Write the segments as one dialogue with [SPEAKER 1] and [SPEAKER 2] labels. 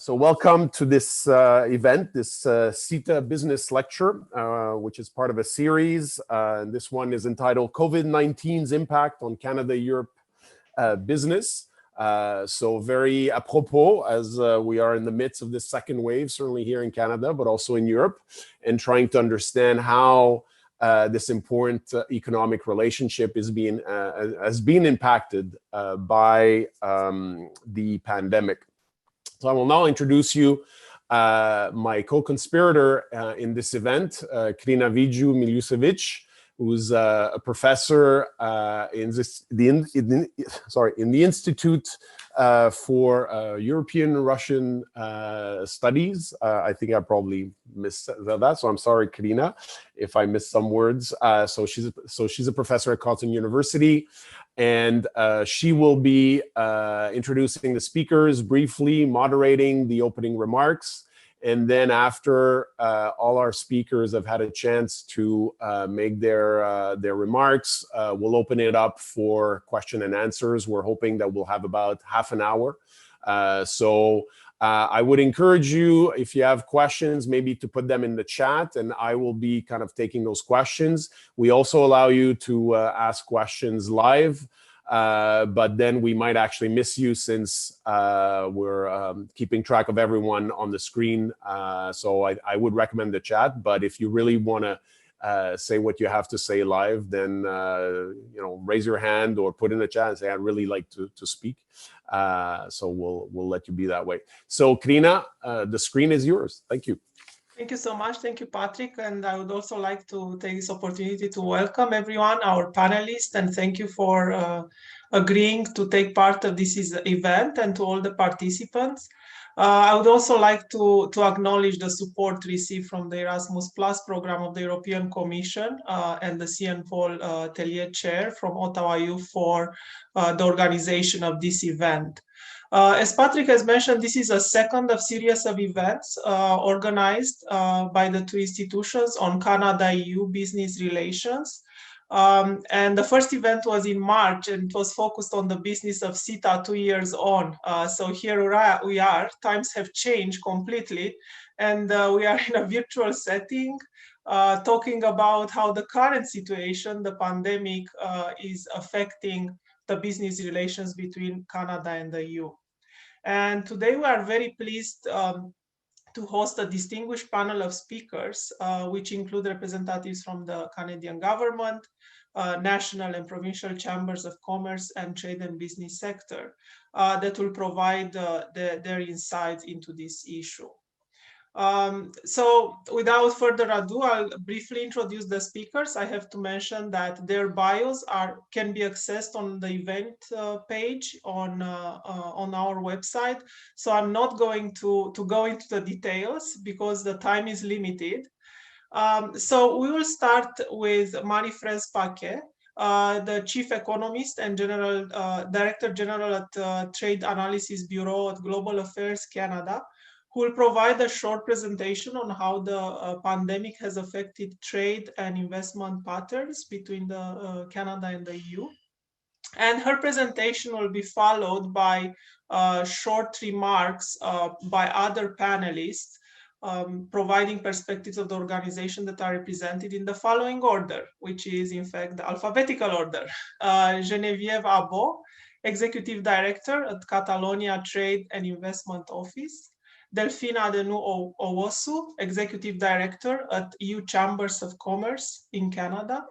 [SPEAKER 1] So welcome to this event, this CETA Business Lecture, which is part of a series. This one is entitled COVID-19's Impact on Canada-Europe Business. So very apropos as we are in the midst of this second wave, certainly here in Canada, but also in Europe, and trying to understand how this important economic relationship has been impacted by the pandemic. So I will now introduce you my co-conspirator in this event, Krina Viju-Miljusevic, who's a professor in the Institute for European Russian Studies. I think I probably missed that, so I'm sorry, Krina, if I missed some words. So she's a professor at Catalonia University, and she will be introducing the speakers briefly, moderating the opening remarks. And then after all our speakers have had a chance to make their remarks, we'll open it up for question and answers. We're hoping that we'll have about half an hour. So I would encourage you, if you have questions, maybe to put them in the chat, and I will be kind of taking those questions. We also allow you to ask questions live. But then we might actually miss you since we're keeping track of everyone on the screen. So I would recommend the chat. But if you really want to say what you have to say live, then raise your hand or put in the chat and say, I'd really like to speak. So we'll let you be that way. So Krina, the screen is yours. Thank you.
[SPEAKER 2] Thank you so much. Thank you, Patrick. And I would also like to take this opportunity to welcome everyone, our panelists, and thank you for agreeing to take part of this event, and to all the participants. I would also like to acknowledge the support received from the Erasmus Plus program of the European Commission and the C. Paul Tellier Chair from Ottawa EU for the organization of this event. As Patrick has mentioned, this is a second of series of events organized by the two institutions on Canada-EU business relations. And the first event was in March, and it was focused on the business of CETA 2 years on. So here we are, times have changed completely, and we are in a virtual setting, talking about how the current situation, the pandemic, is affecting the business relations between Canada and the EU. And today we are very pleased to host a distinguished panel of speakers, which include representatives from the Canadian government, national and provincial chambers of commerce and trade and business sector, that will provide their insights into this issue. So without further ado, I'll briefly introduce the speakers. I have to mention that their bios can be accessed on the event page on our website. So I'm not going to go into the details because the time is limited. So we will start with Marie-France Paquet, the Chief Economist and Director General at Trade Analysis Bureau at Global Affairs Canada, who will provide a short presentation on how the pandemic has affected trade and investment patterns between Canada and the EU. And her presentation will be followed by short remarks by other panelists, providing perspectives of the organization that are represented in the following order, which is in fact the alphabetical order. Geneviève Abo, Executive Director at Catalonia Trade and Investment Office. Delphina Adenu-Owosu, Executive Director at EU Chambers of Commerce in Canada.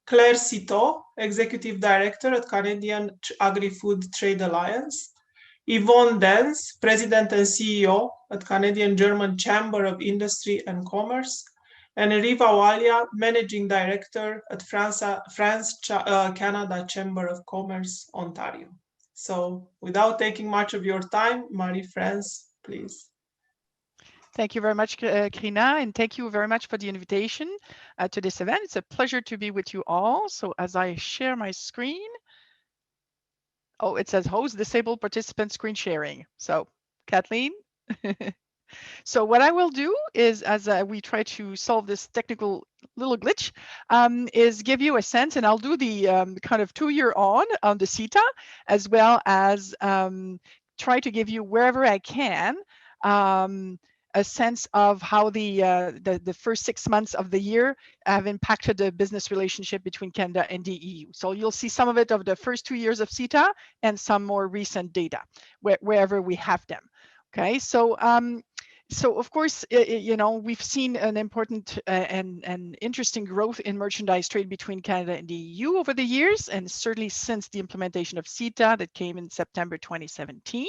[SPEAKER 2] Claire Citeau, Executive Director at Canadian Agri-Food Trade Alliance. Yvonne Dens, President and CEO at Canadian-German Chamber of Industry and Commerce. And Riva Walia, Managing Director at France-Canada Chamber of Commerce, Ontario. So without taking much of your time, Marie-France, please.
[SPEAKER 3] Thank you very much, Krina, and thank you very much for the invitation to this event. It's a pleasure to be with you all. So as I share my screen, oh, it says host disabled participant screen sharing. So Kathleen. So what I will do is, as we try to solve this technical little glitch, is give you a sense, and I'll do the kind of 2 year on the CETA, as well as try to give you wherever I can a sense of how the first 6 months of the year have impacted the business relationship between Canada and the EU. So you'll see some of it of the first 2 years of CETA and some more recent data wherever we have them. Okay, so so of course, you know, we've seen an important and interesting growth in merchandise trade between Canada and the EU over the years, and certainly since the implementation of CETA that came in September 2017.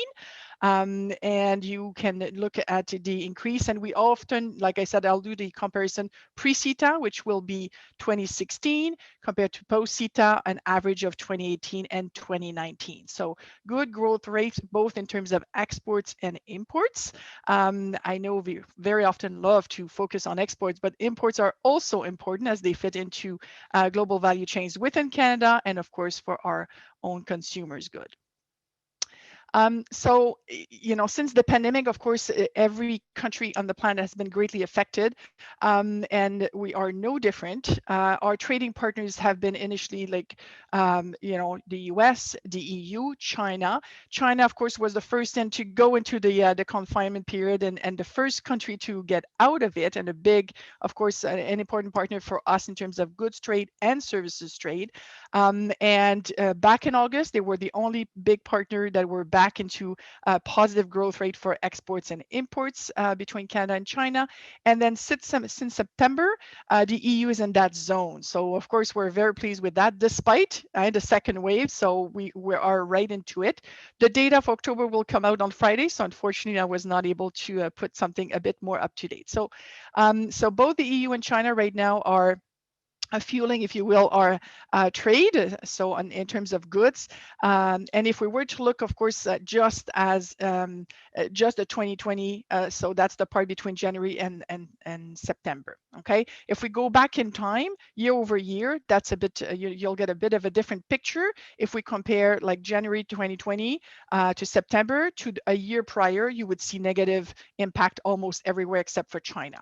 [SPEAKER 3] And you can look at the increase, and we often, like I said, I'll do the comparison pre-CETA, which will be 2016 compared to post-CETA, an average of 2018 and 2019. So good growth rates, both in terms of exports and imports. I know we very often love to focus on exports, but imports are also important as they fit into global value chains within Canada and, of course, for our own consumers' good. So, you know, since the pandemic, of course, every country on the planet has been greatly affected, and we are no different. Our trading partners have been initially like, you know, the US, the EU, China. China, of course, was the first in to go into the confinement period and the first country to get out of it, and a big, of course, an important partner for us in terms of goods trade and services trade. And back in August, they were the only big partner that were back into a positive growth rate for exports and imports between Canada and China. And then since September, the EU is in that zone. So of course, we're very pleased with that, despite the second wave. So we are right into it. The data for October will come out on Friday. So unfortunately, I was not able to put something a bit more up to date. So, so both the EU and China right now are fueling, if you will, our trade, so in terms of goods. And if we were to look, of course, just as just the 2020, so that's the part between January and September, okay? If we go back in time, year over year, that's a bit, you'll get a bit of a different picture. If we compare like January 2020 to September to a year prior, you would see negative impact almost everywhere except for China.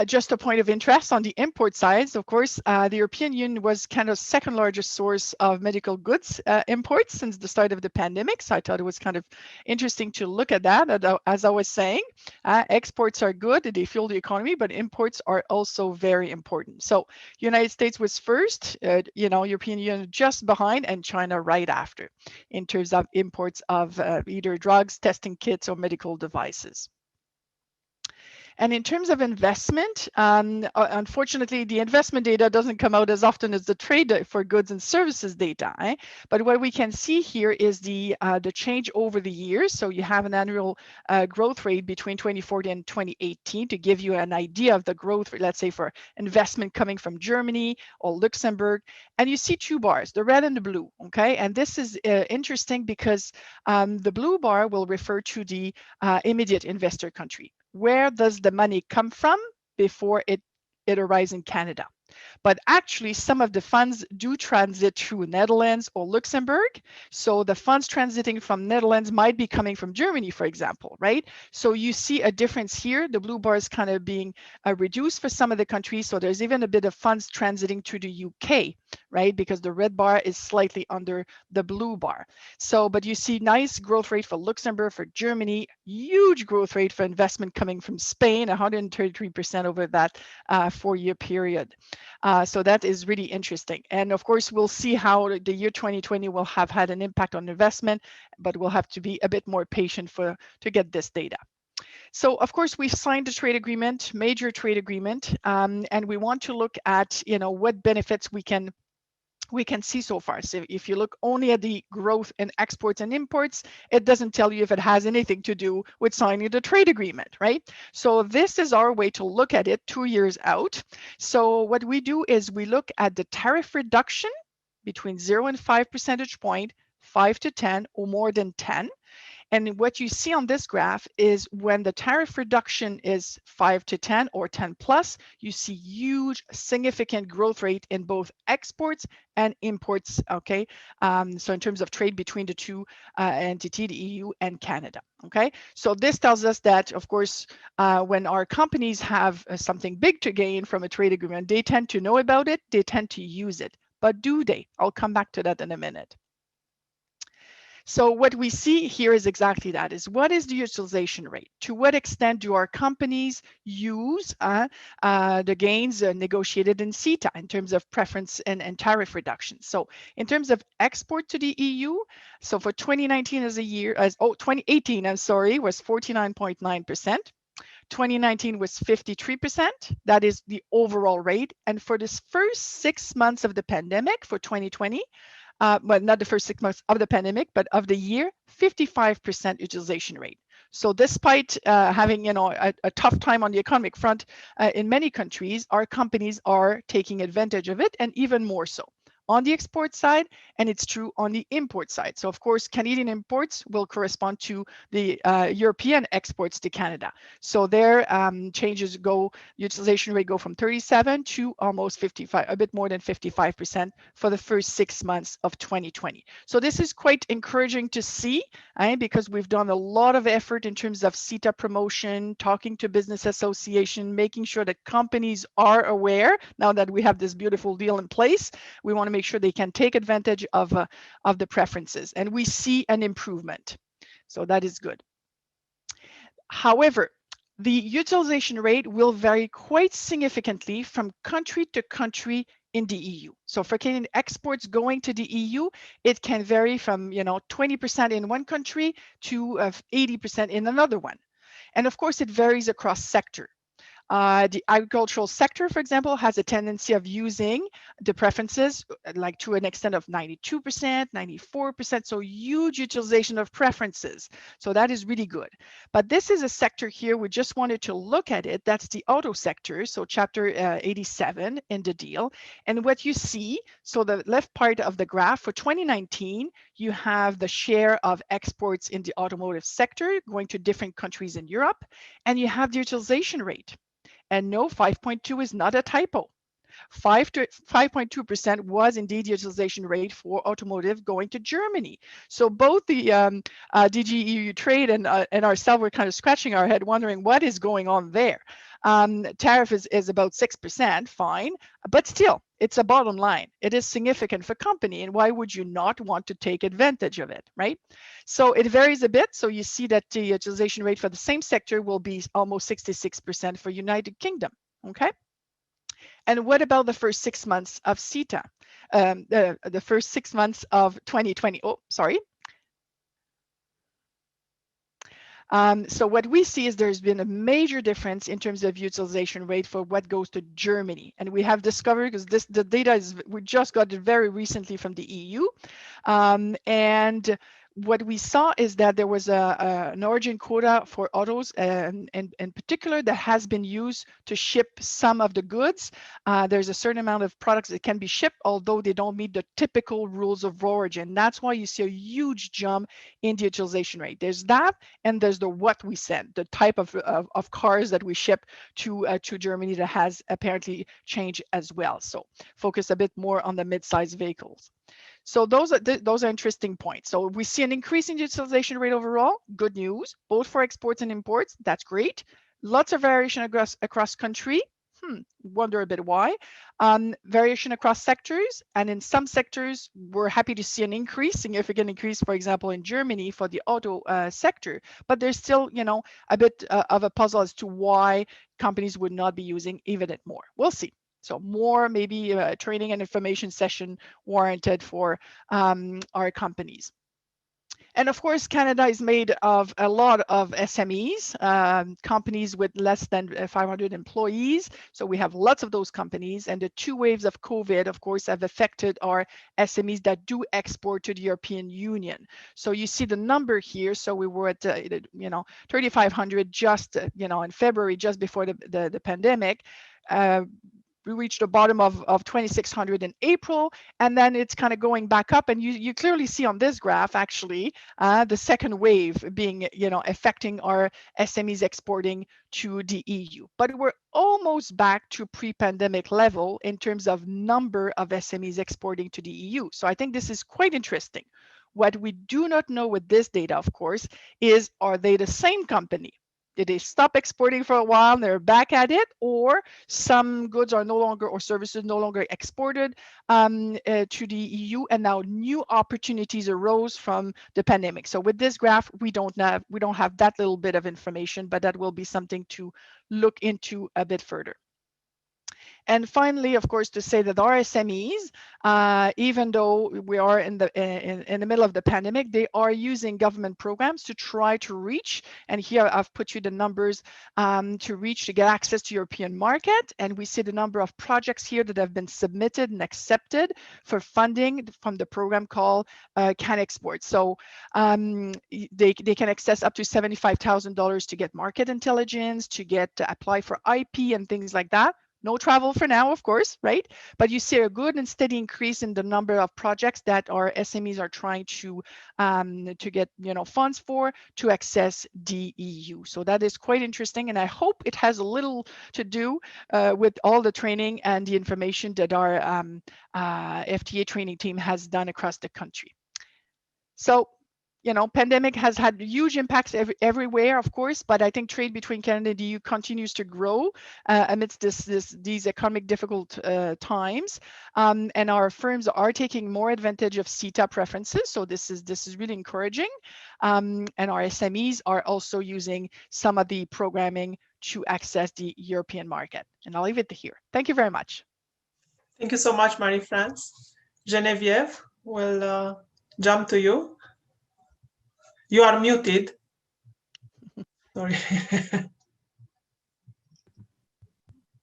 [SPEAKER 3] Just a point of interest on the import side, of course, the European Union was Canada's second largest source of medical goods imports since the start of the pandemic. So I thought it was kind of interesting to look at that. As I was saying, exports are good, they fuel the economy, but imports are also very important. So United States was first, you know, European Union just behind, and China right after in terms of imports of either drugs, testing kits, or medical devices. And in terms of investment, unfortunately, the investment data doesn't come out as often as the trade for goods and services data. But what we can see here is the change over the years. So you have an annual growth rate between 2014 and 2018 to give you an idea of the growth rate, let's say for investment coming from Germany or Luxembourg. And you see two bars, the red and the blue, okay? And this is interesting because the blue bar will refer to the immediate investor country. Where does the money come from before it arrives in Canada? But actually, some of the funds do transit through Netherlands or Luxembourg. So the funds transiting from Netherlands might be coming from Germany, for example, right? So you see a difference here. The blue bar is kind of being reduced for some of the countries. So there's even a bit of funds transiting to the UK, right? Because the red bar is slightly under the blue bar. So, but you see nice growth rate for Luxembourg, for Germany, huge growth rate for investment coming from Spain, 133% over that 4-year period. So that is really interesting. And of course, we'll see how the year 2020 will have had an impact on investment, but we'll have to be a bit more patient to get this data. So of course, we've signed a trade agreement, major trade agreement, and we want to look at, you know, what benefits we can see so far. So if you look only at the growth in exports and imports, it doesn't tell you if it has anything to do with signing the trade agreement, right? So this is our way to look at it 2 years out. So what we do is we look at the tariff reduction between 0 and 5 percentage point, 5 to 10, or more than 10. And what you see on this graph is when the tariff reduction is 5 to 10 or 10 plus, you see huge, significant growth rate in both exports and imports, okay? So in terms of trade between the two entities, the EU and Canada, okay? So this tells us that, of course, when our companies have something big to gain from a trade agreement, they tend to know about it, they tend to use it. But do they? I'll come back to that in a minute. So what we see here is exactly that, is what is the utilization rate? To what extent do our companies use the gains negotiated in CETA in terms of preference and tariff reductions? So in terms of export to the EU, so for 2019 as a year, 2018, I'm sorry, was 49.9%. 2019 was 53%. That is the overall rate. And for this first 6 months of the pandemic for 2020, well, not the first 6 months of the pandemic, but of the year, 55% utilization rate. So despite having a tough time on the economic front in many countries, our companies are taking advantage of it, and even more so on the export side, and it's true on the import side. So of course, Canadian imports will correspond to the European exports to Canada. So their changes go, utilization rate go from 37 to almost 55, a bit more than 55% for the first 6 months of 2020. So this is quite encouraging to see, because we've done a lot of effort in terms of CETA promotion, talking to business association, making sure that companies are aware now that we have this beautiful deal in place. We want to make sure they can take advantage of the preferences, and we see an improvement. So that is good. However, the utilization rate will vary quite significantly from country to country in the EU. So for Canadian exports going to the EU, it can vary from 20% in one country to 80% in another one. And of course, it varies across sector. The agricultural sector, for example, has a tendency of using the preferences like to an extent of 92%, 94%, so huge utilization of preferences. So that is really good. But this is a sector here, we just wanted to look at it, that's the auto sector, so chapter 87 in the deal. And what you see, so the left part of the graph for 2019, you have the share of exports in the automotive sector going to different countries in Europe, and you have the utilization rate. And no, 5.2 is not a typo. 5.2% was indeed the utilization rate for automotive going to Germany. So both the DG EU Trade and ourselves were kind of scratching our head, wondering what is going on there. Tariff is about 6%, fine, but still, it's a bottom line. It is significant for company, and why would you not want to take advantage of it, right? So it varies a bit. So you see that the utilization rate for the same sector will be almost 66% for United Kingdom, okay? And what about the first 6 months of CETA? The first 6 months of 2020, oh, sorry. So what we see is there's been a major difference in terms of utilization rate for what goes to Germany. And we have discovered, because the data is, we just got it very recently from the EU. And what we saw is that there was an origin quota for autos, and in particular, that has been used to ship some of the goods. There's a certain amount of products that can be shipped, although they don't meet the typical rules of origin. That's why you see a huge jump in the utilization rate. There's that, and there's the what we send, the type of cars that we ship to Germany that has apparently changed as well. So focus a bit more on the mid-sized vehicles. So those are interesting points. So we see an increase in utilization rate overall, good news, both for exports and imports, that's great. Lots of variation across country, wonder a bit why. Variation across sectors, and in some sectors, we're happy to see an increase, significant increase, for example, in Germany for the auto sector, but there's still, a bit of a puzzle as to why companies would not be using even it more. We'll see. So more maybe training and information session warranted for our companies. And of course, Canada is made of a lot of SMEs, companies with less than 500 employees. So we have lots of those companies, and the 2 waves of COVID, of course, have affected our SMEs that do export to the European Union. So you see the number here. So we were at 3,500 just in February, just before the pandemic. We reached the bottom of 2,600 in April, and then it's kind of going back up. And you clearly see on this graph, actually, the second wave being, affecting our SMEs exporting to the EU. But we're almost back to pre-pandemic level in terms of number of SMEs exporting to the EU. So I think this is quite interesting. What we do not know with this data, of course, is are they the same company? Did they stop exporting for a while and they're back at it, or some goods are no longer, or services no longer exported to the EU, and now new opportunities arose from the pandemic? So with this graph, we don't have that little bit of information, but that will be something to look into a bit further. And finally, of course, to say that our SMEs, even though we are in the middle of the pandemic, they are using government programs to try to reach, and here I've put you the numbers to get access to European market. And we see the number of projects here that have been submitted and accepted for funding from the program called Can Export. So they can access up to $75,000 to get market intelligence, to apply for IP and things like that. No travel for now, of course, right? But you see a good and steady increase in the number of projects that our SMEs are trying to get funds for to access the EU. So that is quite interesting, and I hope it has a little to do with all the training and the information that our FTA training team has done across the country. So, pandemic has had huge impacts everywhere, of course, but I think trade between Canada and the EU continues to grow amidst these economic difficult times, and our firms are taking more advantage of CETA preferences. So this is really encouraging, and our SMEs are also using some of the programming to access the European market. And I'll leave it here. Thank you very much.
[SPEAKER 2] Thank you so much, Marie-France. Geneviève, we'll jump to you. You are muted. Sorry.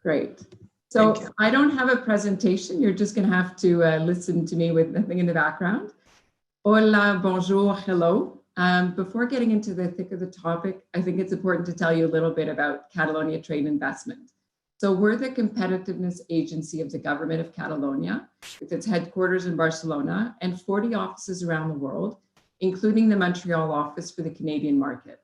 [SPEAKER 4] Great. So I don't have a presentation. You're just going to have to listen to me with nothing in the background. Hola, bonjour, hello. Before getting into the thick of the topic, I think it's important to tell you a little bit about Catalonia Trade Investment. So we're the competitiveness agency of the government of Catalonia, with its headquarters in Barcelona and 40 offices around the world, including the Montreal office for the Canadian market.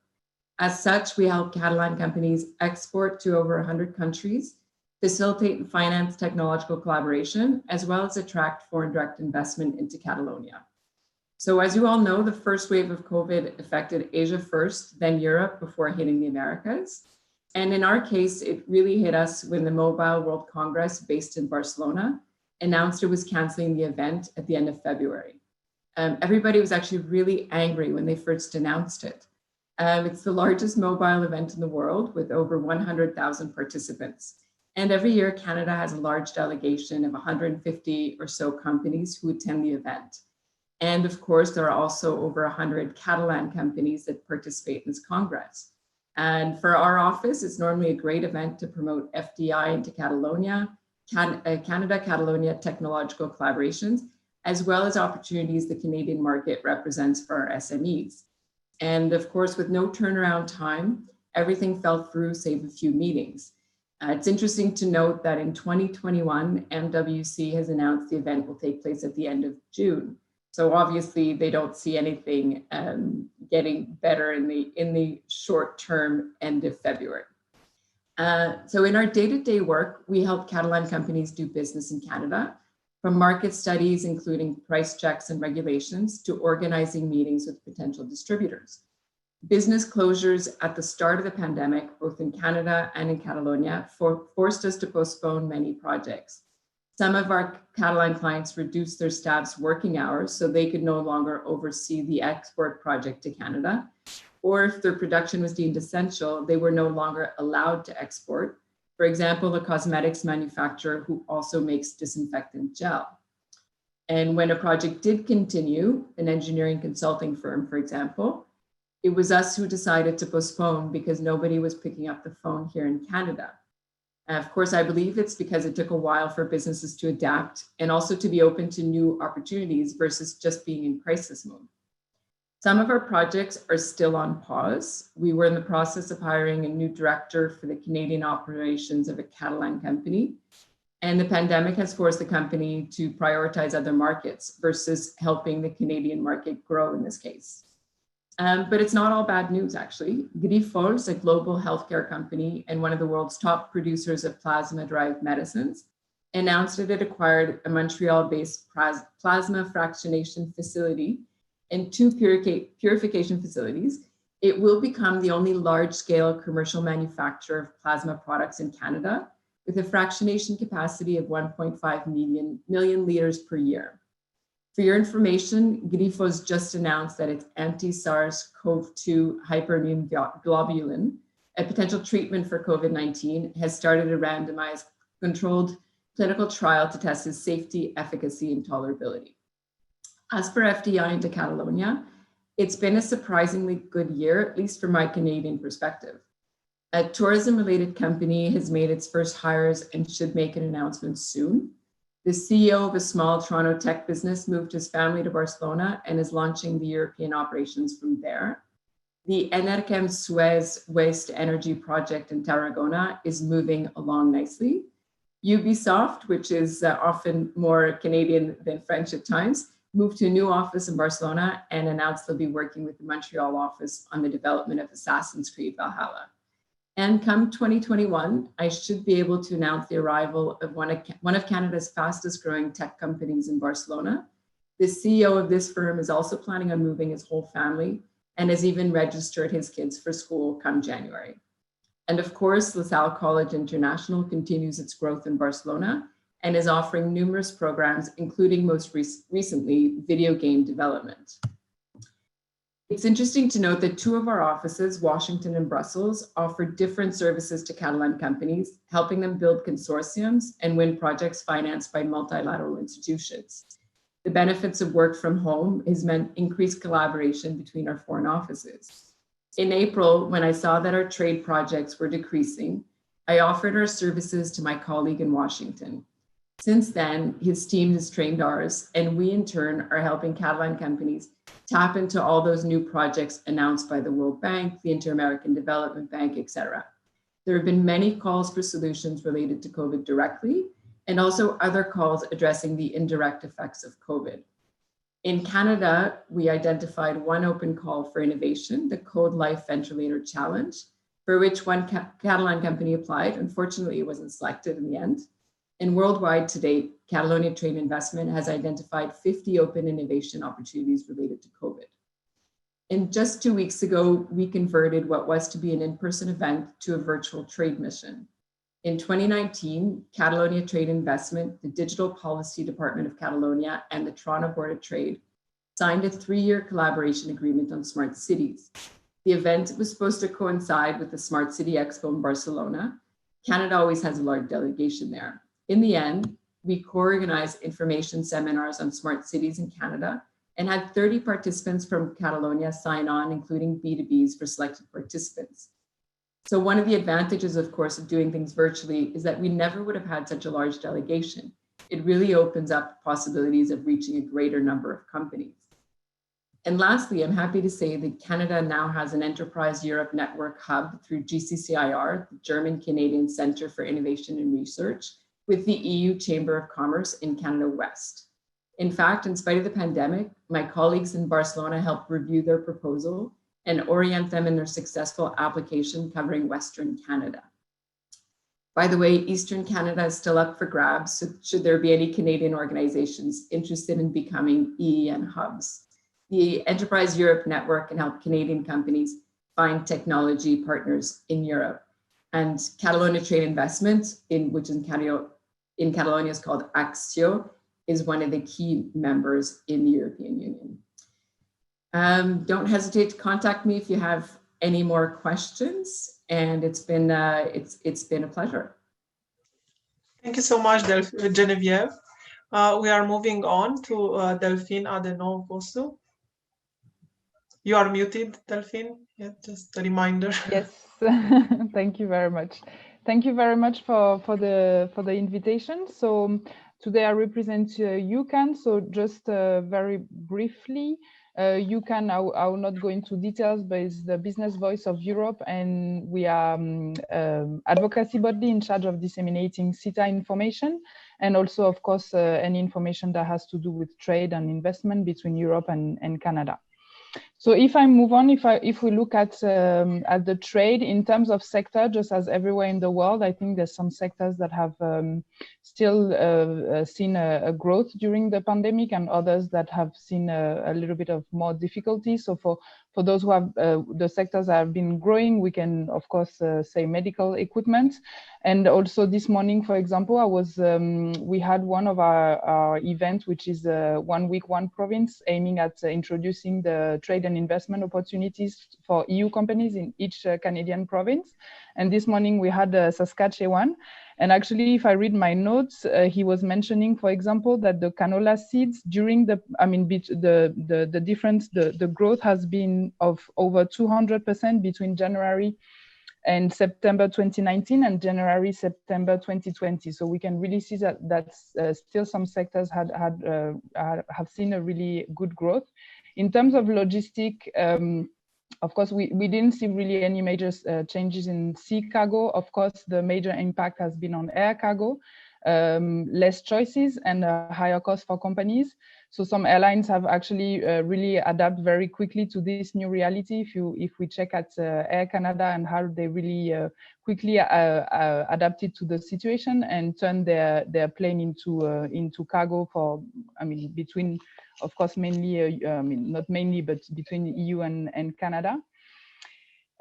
[SPEAKER 4] As such, we help Catalan companies export to over 100 countries, facilitate and finance technological collaboration, as well as attract foreign direct investment into Catalonia. So as you all know, the first wave of COVID affected Asia first, then Europe, before hitting the Americas. And in our case, it really hit us when the Mobile World Congress, based in Barcelona, announced it was canceling the event at the end of February. Everybody was actually really angry when they first announced it. It's the largest mobile event in the world with over 100,000 participants. And every year, Canada has a large delegation of 150 or so companies who attend the event. And of course, there are also over 100 Catalan companies that participate in this Congress. And for our office, it's normally a great event to promote FDI into Catalonia, Canada-Catalonia technological collaborations, as well as opportunities the Canadian market represents for our SMEs. And of course, with no turnaround time, everything fell through save a few meetings. It's interesting to note that in 2021, MWC has announced the event will take place at the end of June. So obviously they don't see anything getting better in the short term end of February. So in our day-to-day work, we help Catalan companies do business in Canada, from market studies, including price checks and regulations, to organizing meetings with potential distributors. Business closures at the start of the pandemic, both in Canada and in Catalonia, forced us to postpone many projects. Some of our Catalan clients reduced their staff's working hours so they could no longer oversee the export project to Canada, or if their production was deemed essential, they were no longer allowed to export. For example, a cosmetics manufacturer who also makes disinfectant gel. And when a project did continue, an engineering consulting firm, for example, it was us who decided to postpone because nobody was picking up the phone here in Canada. Of course, I believe it's because it took a while for businesses to adapt and also to be open to new opportunities versus just being in crisis mode. Some of our projects are still on pause. We were in the process of hiring a new director for the Canadian operations of a Catalan company, and the pandemic has forced the company to prioritize other markets versus helping the Canadian market grow in this case. But it's not all bad news, actually. Grifols, a global healthcare company and one of the world's top producers of plasma-derived medicines, announced that it acquired a Montreal-based plasma fractionation facility and 2 purification facilities It will become the only large-scale commercial manufacturer of plasma products in Canada, with a fractionation capacity of 1.5 million liters per year. For your information, Grifols just announced that its anti-SARS-CoV-2 hyperimmune globulin, a potential treatment for COVID-19, has started a randomized controlled clinical trial to test its safety, efficacy, and tolerability. As for FDI into Catalonia, it's been a surprisingly good year, at least from my Canadian perspective. A tourism-related company has made its first hires and should make an announcement soon. The CEO of a small Toronto tech business moved his family to Barcelona and is launching the European operations from there. The Enerkem Suez waste energy project in Tarragona is moving along nicely. Ubisoft, which is often more Canadian than French at times, moved to a new office in Barcelona and announced they'll be working with the Montreal office on the development of Assassin's Creed Valhalla. And come 2021, I should be able to announce the arrival of one of Canada's fastest growing tech companies in Barcelona. The CEO of this firm is also planning on moving his whole family and has even registered his kids for school come January. And of course, LaSalle College International continues its growth in Barcelona and is offering numerous programs, including most recently, video game development. It's interesting to note that two of our offices, Washington and Brussels, offer different services to Catalan companies, helping them build consortiums and win projects financed by multilateral institutions. The benefits of work from home has meant increased collaboration between our foreign offices. In April, when I saw that our trade projects were decreasing, I offered our services to my colleague in Washington. Since then, his team has trained ours, and we in turn are helping Catalan companies tap into all those new projects announced by the World Bank, the Inter-American Development Bank, etc. There have been many calls for solutions related to COVID directly, and also other calls addressing the indirect effects of COVID. In Canada, we identified one open call for innovation, the Code Life Ventilator Challenge, for which one Catalan company applied. Unfortunately, it wasn't selected in the end. And worldwide to date, Catalonia Trade Investment has identified 50 open innovation opportunities related to COVID. And just 2 weeks ago, we converted what was to be an in-person event to a virtual trade mission. In 2019, Catalonia Trade Investment, the Digital Policy Department of Catalonia, and the Toronto Board of Trade signed a 3-year collaboration agreement on smart cities. The event was supposed to coincide with the Smart City Expo in Barcelona. Canada always has a large delegation there. In the end, we co-organized information seminars on smart cities in Canada and had 30 participants from Catalonia sign on, including B2Bs for selected participants. So one of the advantages, of course, of doing things virtually is that we never would have had such a large delegation. It really opens up possibilities of reaching a greater number of companies. And lastly, I'm happy to say that Canada now has an Enterprise Europe Network hub through GCCIR, the German-Canadian Centre for Innovation and Research, with the EU Chamber of Commerce in Canada West. In fact, in spite of the pandemic, my colleagues in Barcelona helped review their proposal and orient them in their successful application covering Western Canada. By the way, Eastern Canada is still up for grabs, so should there be any Canadian organizations interested in becoming EEN hubs. The Enterprise Europe Network can help Canadian companies find technology partners in Europe. And Catalonia Trade Investment, which in Catalonia is called Axio, is one of the key members in the European Union. Don't hesitate to contact me if you have any more questions, and it's been a pleasure.
[SPEAKER 2] Thank you so much, Genevieve. We are moving on to Delphine Adeno-Vosu. You are muted, Delphine. Yeah, just a reminder.
[SPEAKER 5] Yes, thank you very much. Thank you very much for the invitation. So today I represent UCAN. So just very briefly, UCAN, I will not go into details, but it's the business voice of Europe, and we are advocacy body in charge of disseminating CETA information, and also, of course, any information that has to do with trade and investment between Europe and Canada. So if I move on, if we look at the trade in terms of sector, just as everywhere in the world, I think there's some sectors that have still seen a growth during the pandemic, and others that have seen a little bit of more difficulty. So For those who have the sectors that have been growing, we can of course say medical equipment. And also this morning, for example, we had one of our events, which is 1 week, 1 province, aiming at introducing the trade and investment opportunities for EU companies in each Canadian province. And this morning we had Saskatchewan. And actually, if I read my notes, he was mentioning, for example, that the canola seeds during the growth has been of over 200% between January and September 2019 and January, September 2020. So we can really see that still some sectors have seen a really good growth. In terms of logistic, of course, we didn't see really any major changes in sea cargo. Of course, the major impact has been on air cargo, less choices and a higher cost for companies. So some airlines have actually really adapted very quickly to this new reality. If we check at Air Canada and how they really quickly adapted to the situation and turned their plane into cargo for, between, of course, mainly, not mainly, but between the EU and Canada.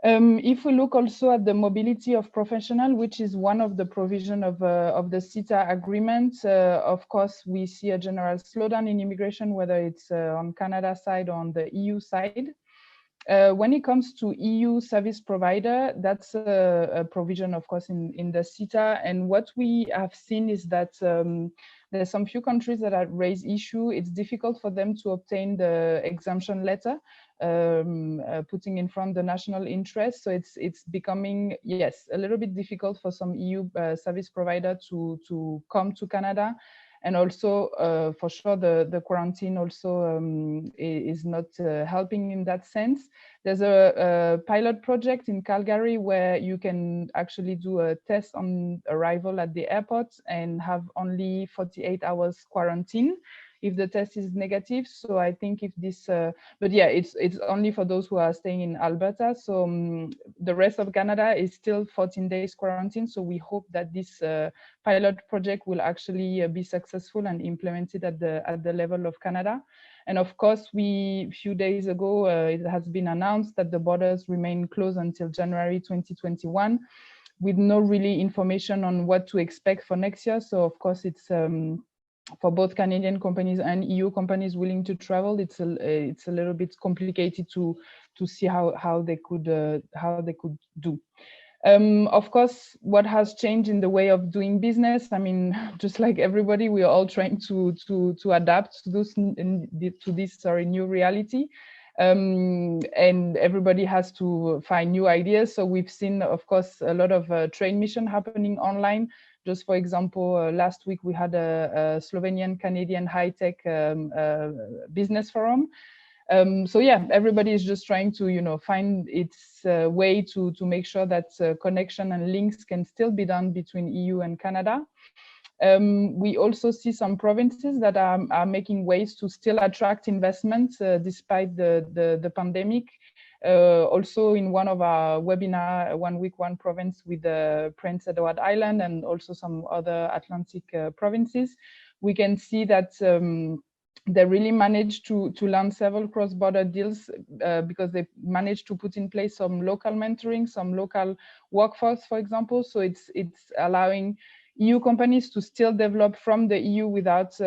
[SPEAKER 5] If we look also at the mobility of professionals, which is one of the provision of the CETA agreement, of course, we see a general slowdown in immigration, whether it's on Canada side or on the EU side. When it comes to EU service provider, that's a provision, of course, in the CETA. And what we have seen is that there's some few countries that have raised issue. It's difficult for them to obtain the exemption letter, putting in front the national interest. So it's becoming, yes, a little bit difficult for some EU service provider to come to Canada. And also, for sure, the quarantine also is not helping in that sense. There's a pilot project in Calgary where you can actually do a test on arrival at the airport and have only 48 hours quarantine if the test is negative. So I think if this, but yeah, it's only for those who are staying in Alberta. So the rest of Canada is still 14 days quarantine. So we hope that this pilot project will actually be successful and implemented at the level of Canada. And of course, a few days ago, it has been announced that the borders remain closed until January 2021, with no really information on what to expect for next year. So of course, it's for both Canadian companies and EU companies willing to travel, it's a little bit complicated to see how they could do. Of course, what has changed in the way of doing business? I mean, just like everybody, we are all trying to adapt to this new reality. And everybody has to find new ideas. So we've seen, of course, a lot of trade mission happening online. Just for example, last week we had a Slovenian-Canadian high-tech business forum. So yeah, everybody is just trying to, find its way to make sure that connection and links can still be done between EU and Canada. We also see some provinces that are making ways to still attract investments despite the pandemic. Also in one of our webinar, 1 week, 1 province with Prince Edward Island and also some other Atlantic provinces, we can see that they really managed to land several cross-border deals because they managed to put in place some local mentoring, some local workforce, for example. So it's allowing EU companies to still develop from the EU without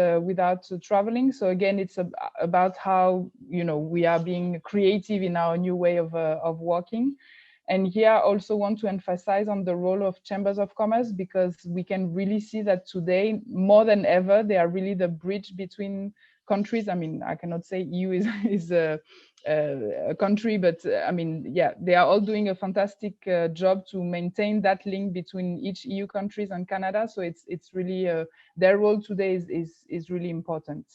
[SPEAKER 5] traveling. So again, it's about how we are being creative in our new way of working. And here I also want to emphasize on the role of chambers of commerce, because we can really see that today, more than ever, they are really the bridge between countries. I mean, I cannot say EU is a country, but I mean, yeah, they are all doing a fantastic job to maintain that link between each EU countries and Canada. So it's really their role today is really important.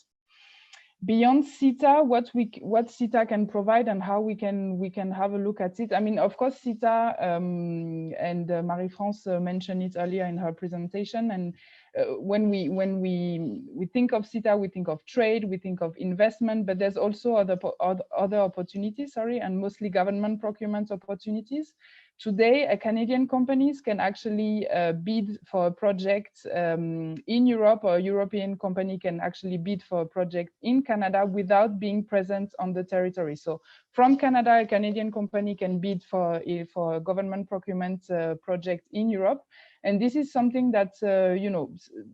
[SPEAKER 5] Beyond CETA, what CETA can provide and how we can have a look at it. I mean, of course, CETA and Marie-France mentioned it earlier in her presentation, and when we think of CETA, we think of trade, we think of investment, but there's also other opportunities, and mostly government procurement opportunities. Today, Canadian companies can actually bid for a project in Europe, or a European company can actually bid for a project in Canada without being present on the territory. So from Canada, a Canadian company can bid for a government procurement project in Europe. And this is something that, you know,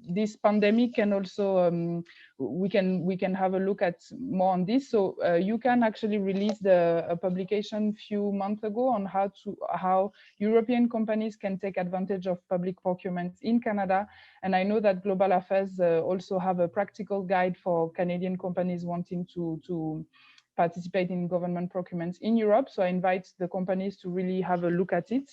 [SPEAKER 5] this pandemic can also, we can have a look at more on this. So you can actually release a publication a few months ago on how European companies can take advantage of public procurement in Canada. And I know that Global Affairs also have a practical guide for Canadian companies wanting to participate in government procurements in Europe. So I invite the companies to really have a look at it.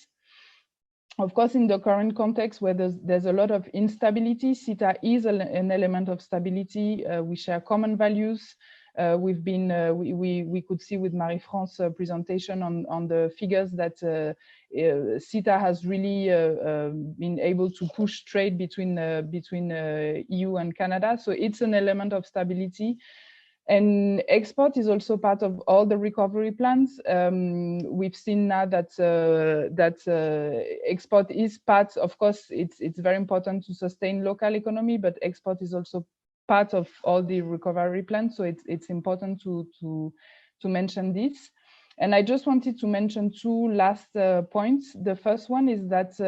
[SPEAKER 5] Of course, in the current context where there's a lot of instability, CETA is an element of stability. We share common values. We could see with Marie-France's presentation on the figures that CETA has really been able to push trade between EU and Canada. So it's an element of stability. And export is also part of all the recovery plans. We've seen now that export is part. Of course, it's very important to sustain local economy, but export is also part of all the recovery plans. So it's important to mention this. And I just wanted to mention two last points. The first one is that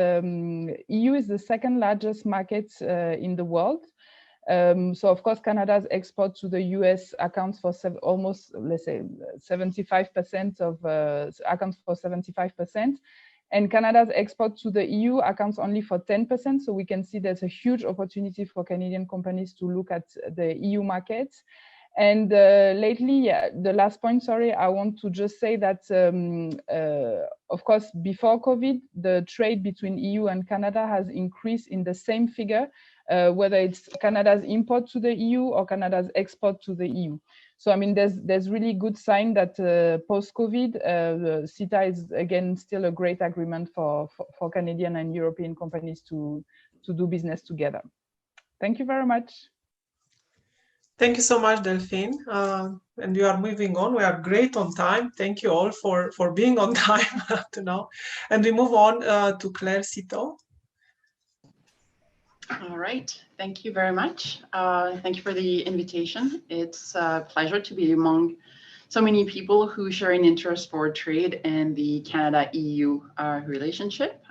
[SPEAKER 5] EU is the second largest market in the world. So of course, Canada's export to the US accounts for almost, let's say, 75% accounts for 75%. And Canada's export to the EU accounts only for 10%. So we can see there's a huge opportunity for Canadian companies to look at the EU market. And lately, the last point, I want to just say that, of course, before COVID, the trade between EU and Canada has increased in the same figure, whether it's Canada's import to the EU or Canada's export to the EU. So, I mean, there's really good sign that post-COVID, CETA is, again, still a great agreement for Canadian and European companies to do business together. Thank you very much.
[SPEAKER 2] Thank you so much, Delphine. And we are moving on. We are great on time. Thank you all for being on time up to now. And we move on to Claire Citeau.
[SPEAKER 6] All right. Thank you very much. Thank you for the invitation. It's a pleasure to be among so many people who share an interest for trade and the Canada-EU relationship.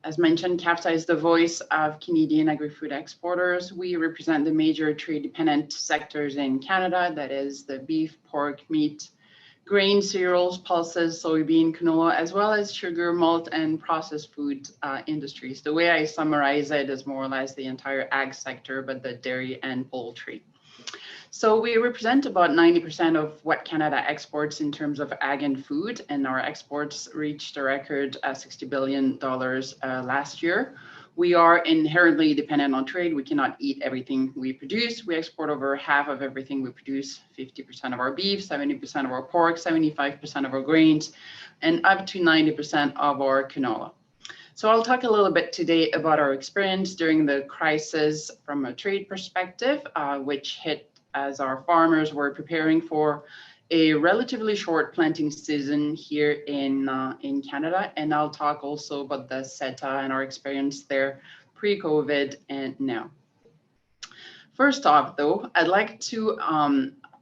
[SPEAKER 6] As mentioned, CAFTA is the voice of Canadian agri-food exporters. We represent the major trade-dependent sectors in Canada, that is the beef, pork, meat, grain, cereals, pulses, soybean, canola, as well as sugar, malt, and processed food industries. The way I summarize it is more or less the entire ag sector, but the dairy and poultry. So we represent about 90% of what Canada exports in terms of ag and food, and our exports reached a record $60 billion last year. We are inherently dependent on trade. We cannot eat everything we produce. We export over half of everything we produce, 50% of our beef, 70% of our pork, 75% of our grains, and up to 90% of our canola. So I'll talk a little bit today about our experience during the crisis from a trade perspective, which hit as our farmers were preparing for a relatively short planting season here in Canada. And I'll talk also about the CETA and our experience there pre-COVID and now. First off, though, I'd like to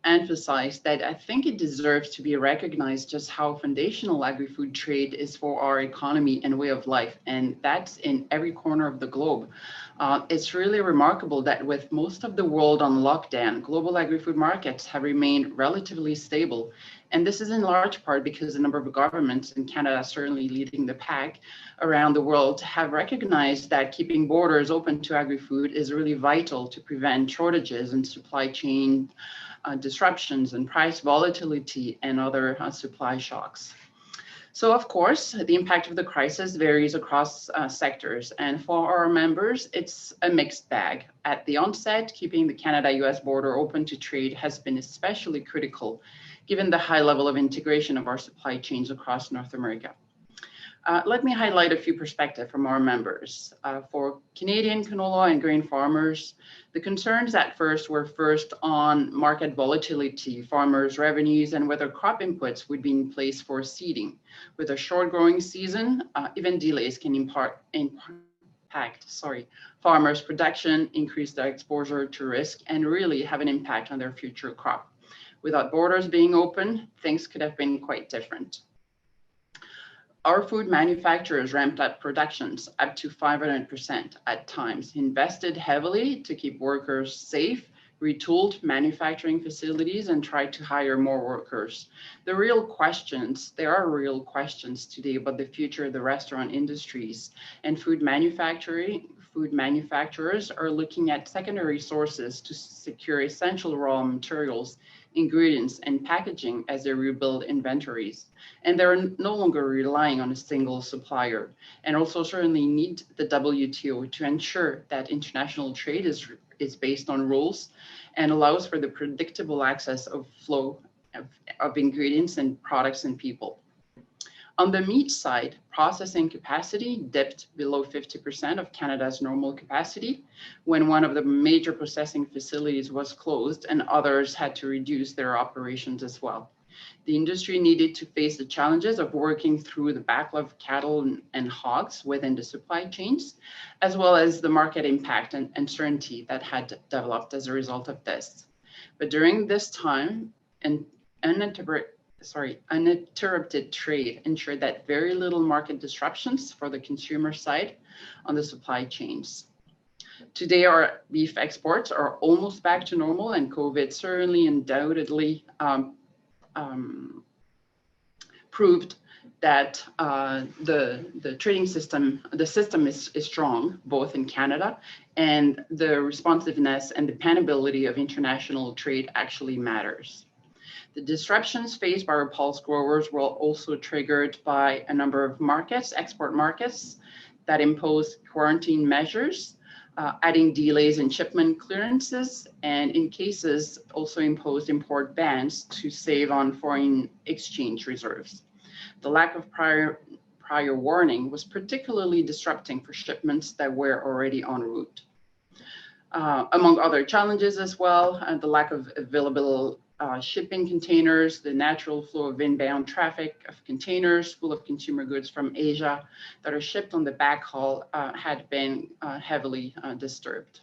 [SPEAKER 6] emphasize that I think it deserves to be recognized just how foundational agri-food trade is for our economy and way of life, and that's in every corner of the globe. It's really remarkable that with most of the world on lockdown, global agri-food markets have remained relatively stable. And this is in large part because a number of governments, in Canada certainly leading the pack around the world, have recognized that keeping borders open to agri-food is really vital to prevent shortages and supply chain disruptions and price volatility and other supply shocks. So of course, the impact of the crisis varies across sectors. And for our members, it's a mixed bag. At the onset, keeping the Canada-US border open to trade has been especially critical, given the high level of integration of our supply chains across North America. Let me highlight a few perspectives from our members. For Canadian canola and grain farmers, the concerns at first were on market volatility, farmers' revenues, and whether crop inputs would be in place for seeding. With a short growing season, even delays can impact farmers' production, increase their exposure to risk, and really have an impact on their future crop. Without borders being open, things could have been quite different. Our food manufacturers ramped up productions up to 500% at times, invested heavily to keep workers safe, retooled manufacturing facilities, and tried to hire more workers. There are real questions today about the future of the restaurant industries, and food manufacturers are looking at secondary sources to secure essential raw materials, ingredients, and packaging as they rebuild inventories. And they're no longer relying on a single supplier, and also certainly need the WTO to ensure that international trade is based on rules and allows for the predictable access of flow of ingredients and products and people. On the meat side, processing capacity dipped below 50% of Canada's normal capacity when one of the major processing facilities was closed and others had to reduce their operations as well. The industry needed to face the challenges of working through the backlog of cattle and hogs within the supply chains, as well as the market impact and uncertainty that had developed as a result of this. But during this time, uninterrupted trade ensured that very little market disruptions for the consumer side on the supply chains. Today, our beef exports are almost back to normal, and COVID certainly undoubtedly proved that the trading system, the system is strong, both in Canada, and the responsiveness and dependability of international trade actually matters. The disruptions faced by our pulse growers were also triggered by a number of markets, export markets, that imposed quarantine measures, adding delays in shipment clearances, and in cases also imposed import bans to save on foreign exchange reserves. The lack of prior warning was particularly disrupting for shipments that were already en route. Among other challenges as well, the lack of available shipping containers, the natural flow of inbound traffic of containers full of consumer goods from Asia that are shipped on the backhaul had been heavily disturbed.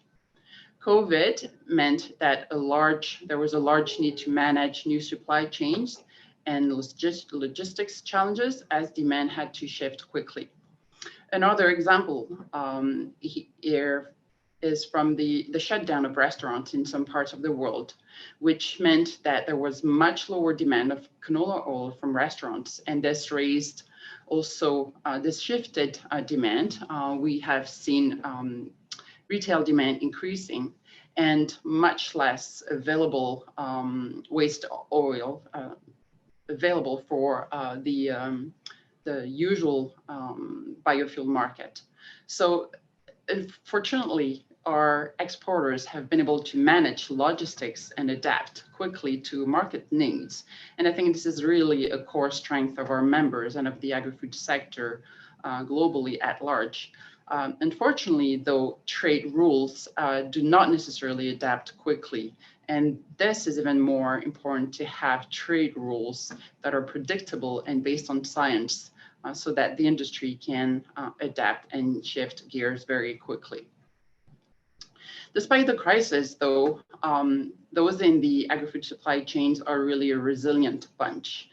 [SPEAKER 6] COVID meant that there was a large need to manage new supply chains and logistics challenges as demand had to shift quickly. Another example here is from the shutdown of restaurants in some parts of the world, which meant that there was much lower demand of canola oil from restaurants. And this raised also, this shifted demand. We have seen retail demand increasing and much less available waste oil available for the usual biofuel market. So fortunately, our exporters have been able to manage logistics and adapt quickly to market needs. And I think this is really a core strength of our members and of the agri-food sector globally at large. Unfortunately, though, trade rules do not necessarily adapt quickly. And this is even more important, to have trade rules that are predictable and based on science so that the industry can adapt and shift gears very quickly. Despite the crisis, though, those in the agri-food supply chains are really a resilient bunch.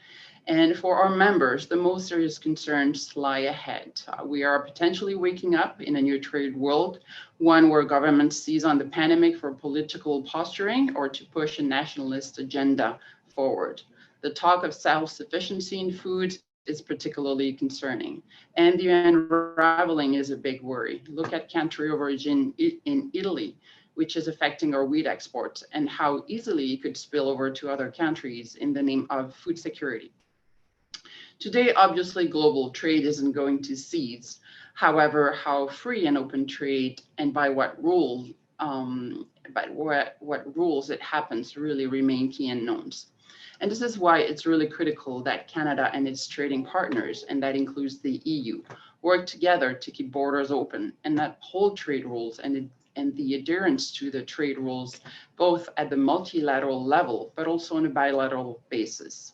[SPEAKER 6] And for our members, the most serious concerns lie ahead. We are potentially waking up in a new trade world, one where governments seize on the pandemic for political posturing or to push a nationalist agenda forward. The talk of self-sufficiency in food is particularly concerning, and the unraveling is a big worry. Look at country of origin in Italy, which is affecting our wheat exports, and how easily it could spill over to other countries in the name of food security. Today, obviously, global trade isn't going to cease. However, how free and open trade and by what rules it happens really remain key unknowns. And this is why it's really critical that Canada and its trading partners, and that includes the EU, work together to keep borders open and that hold trade rules and the adherence to the trade rules, both at the multilateral level, but also on a bilateral basis.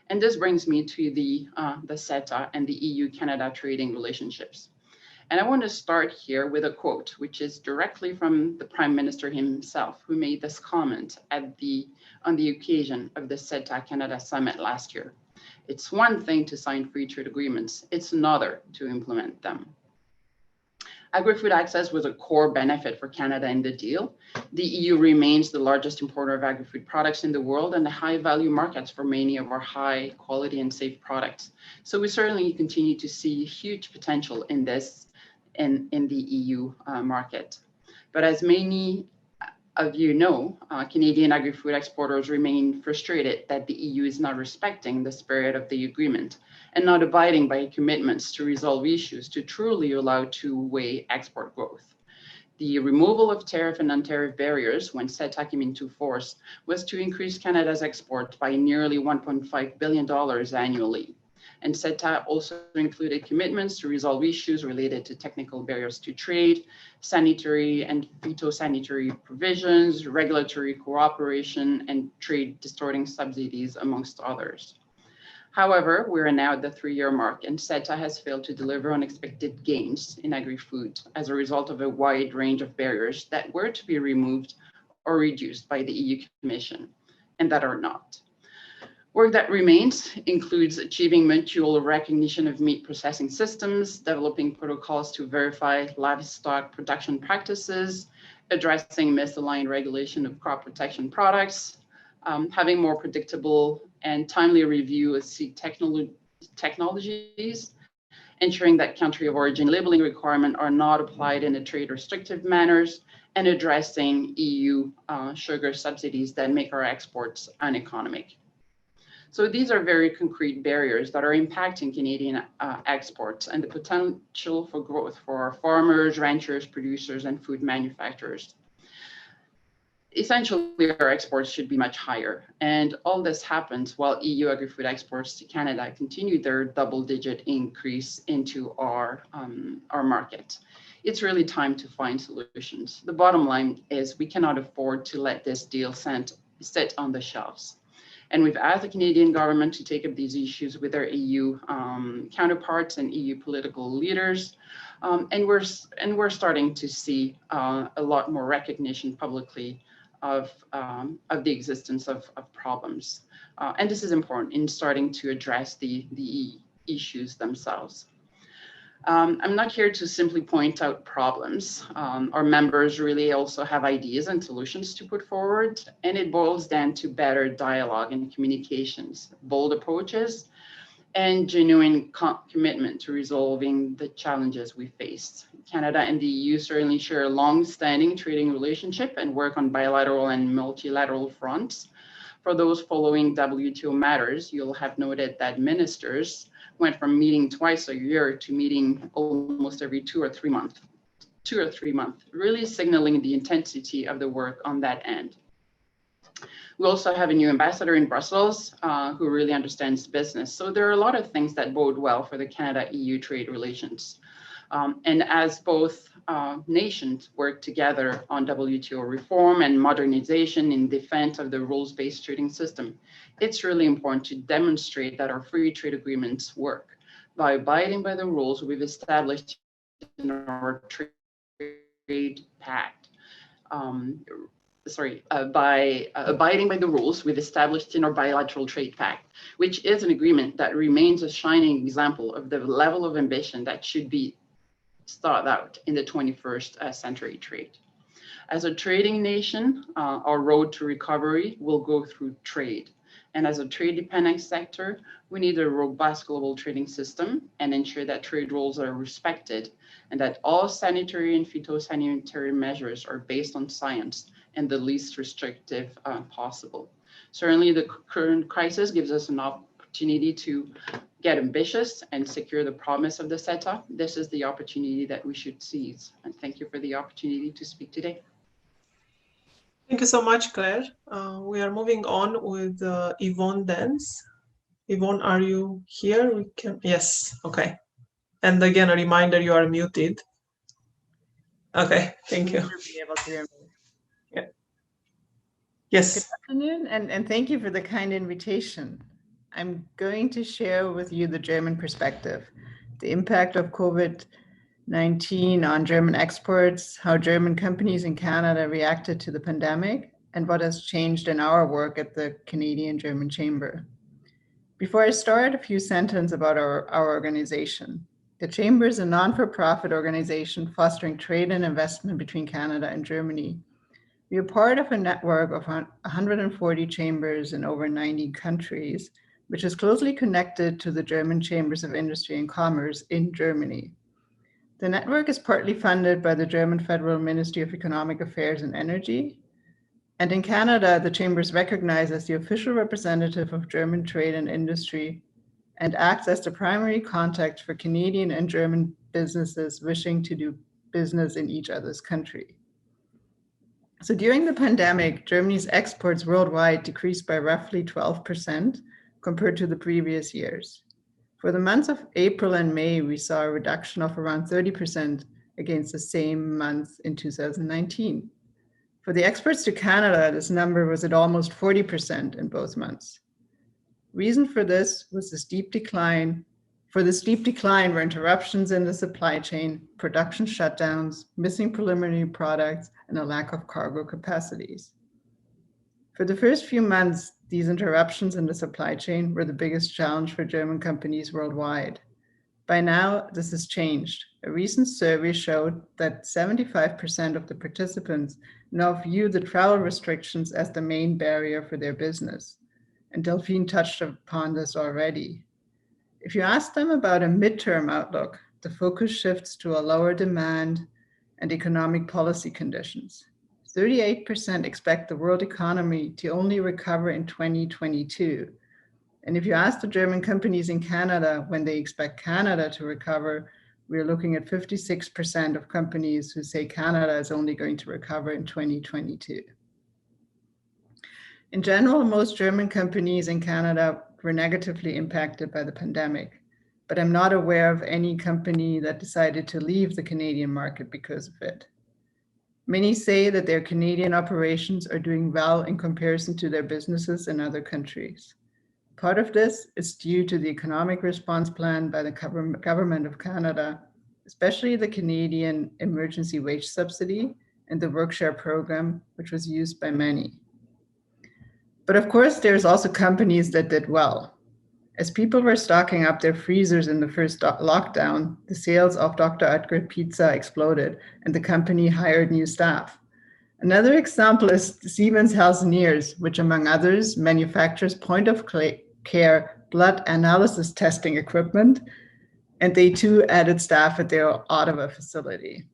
[SPEAKER 6] And this brings me to the CETA and the EU-Canada trading relationships. And I want to start here with a quote, which is directly from the Prime Minister himself, who made this comment on the occasion of the CETA Canada Summit last year. It's one thing to sign free trade agreements, it's another to implement them. Agri-food access was a core benefit for Canada in the deal. The EU remains the largest importer of agri-food products in the world and the high-value markets for many of our high quality and safe products. So we certainly continue to see huge potential in this in the EU market. But as many of you know, Canadian agri-food exporters remain frustrated that the EU is not respecting the spirit of the agreement and not abiding by commitments to resolve issues to truly allow two-way export growth. The removal of tariff and non-tariff barriers when CETA came into force was to increase Canada's export by nearly $1.5 billion annually. And CETA also included commitments to resolve issues related to technical barriers to trade, sanitary and phytosanitary provisions, regulatory cooperation, and trade distorting subsidies, amongst others. However, we're now at the 3-year mark, and CETA has failed to deliver unexpected gains in agri-food as a result of a wide range of barriers that were to be removed or reduced by the EU Commission, and that are not. Work that remains includes achieving mutual recognition of meat processing systems, developing protocols to verify livestock production practices, addressing misaligned regulation of crop protection products, having more predictable and timely review of seed technologies, ensuring that country of origin labeling requirements are not applied in a trade restrictive manners, and addressing EU sugar subsidies that make our exports uneconomic. So these are very concrete barriers that are impacting Canadian exports and the potential for growth for our farmers, ranchers, producers, and food manufacturers. Essentially, our exports should be much higher. And all this happens while EU agri-food exports to Canada continue their double-digit increase into our market. It's really time to find solutions. The bottom line is we cannot afford to let this deal sit on the shelves. And we've asked the Canadian government to take up these issues with their EU counterparts and EU political leaders. And we're starting to see a lot more recognition publicly of the existence of problems. And this is important in starting to address the issues themselves. I'm not here to simply point out problems. Our members really also have ideas and solutions to put forward, and it boils down to better dialogue and communications, bold approaches, and genuine commitment to resolving the challenges we faced. Canada and the EU certainly share a long-standing trading relationship and work on bilateral and multilateral fronts. For those following WTO matters, you'll have noted that ministers went from meeting twice a year to meeting almost every 2 or 3 months, really signaling the intensity of the work on that end. We also have a new ambassador in Brussels who really understands business. So there are a lot of things that bode well for the Canada-EU trade relations. And as both nations work together on WTO reform and modernization in defense of the rules-based trading system, it's really important to demonstrate that our free trade agreements work by abiding by the rules we've established in our trade pact. By abiding by the rules we've established in our bilateral trade pact, which is an agreement that remains a shining example of the level of ambition that should be sought out in the 21st century trade. As a trading nation, our road to recovery will go through trade. And as a trade-dependent sector, we need a robust global trading system and ensure that trade rules are respected and that all sanitary and phytosanitary measures are based on science and the least restrictive possible. Certainly, the current crisis gives us an opportunity to get ambitious and secure the promise of the CETA. This is the opportunity that we should seize. And thank you for the opportunity to speak today.
[SPEAKER 2] Thank you so much, Claire. We are moving on with Yvonne Dance. Yvonne, are you here? We can. Yes. Okay. And again, a reminder: you are muted. Okay. Thank you.
[SPEAKER 7] Be able to hear me.
[SPEAKER 2] Yeah. Yes.
[SPEAKER 7] Good afternoon, and thank you for the kind invitation. I'm going to share with you the German perspective, the impact of COVID-19 on German exports, how German companies in Canada reacted to the pandemic, and what has changed in our work at the Canadian-German Chamber. Before I start, a few sentences about our organization. The Chamber is a non-for-profit organization fostering trade and investment between Canada and Germany. We are part of a network of 140 chambers in over 90 countries, which is closely connected to the German Chambers of Industry and Commerce in Germany. The network is partly funded by the German Federal Ministry of Economic Affairs and Energy. And in Canada, the Chamber is recognized as the official representative of German trade and industry and acts as the primary contact for Canadian and German businesses wishing to do business in each other's country. So during the pandemic, Germany's exports worldwide decreased by roughly 12% compared to the previous years. For the months of April and May, we saw a reduction of around 30% against the same month in 2019. For the exports to Canada, this number was at almost 40% in both months. Reason for this was the steep decline. For the steep decline were interruptions in the supply chain, production shutdowns, missing preliminary products, and a lack of cargo capacities. For the first few months, these interruptions in the supply chain were the biggest challenge for German companies worldwide. By now, this has changed. A recent survey showed that 75% of the participants now view the travel restrictions as the main barrier for their business. And Delphine touched upon this already. If you ask them about a midterm outlook, the focus shifts to a lower demand and economic policy conditions. 38% expect the world economy to only recover in 2022. And if you ask the German companies in Canada when they expect Canada to recover, we're looking at 56% of companies who say Canada is only going to recover in 2022. In general, most German companies in Canada were negatively impacted by the pandemic, but I'm not aware of any company that decided to leave the Canadian market because of it. Many say that their Canadian operations are doing well in comparison to their businesses in other countries. Part of this is due to the economic response plan by the government of Canada, especially the Canadian Emergency Wage Subsidy and the Work-Share program, which was used by many. But of course, there's also companies that did well. As people were stocking up their freezers in the first lockdown, the sales of Dr. Oetker pizza exploded and the company hired new staff. Another example is Siemens Healthineers, which among others manufactures point-of-care blood analysis testing equipment, and they too added staff at their Ottawa facility.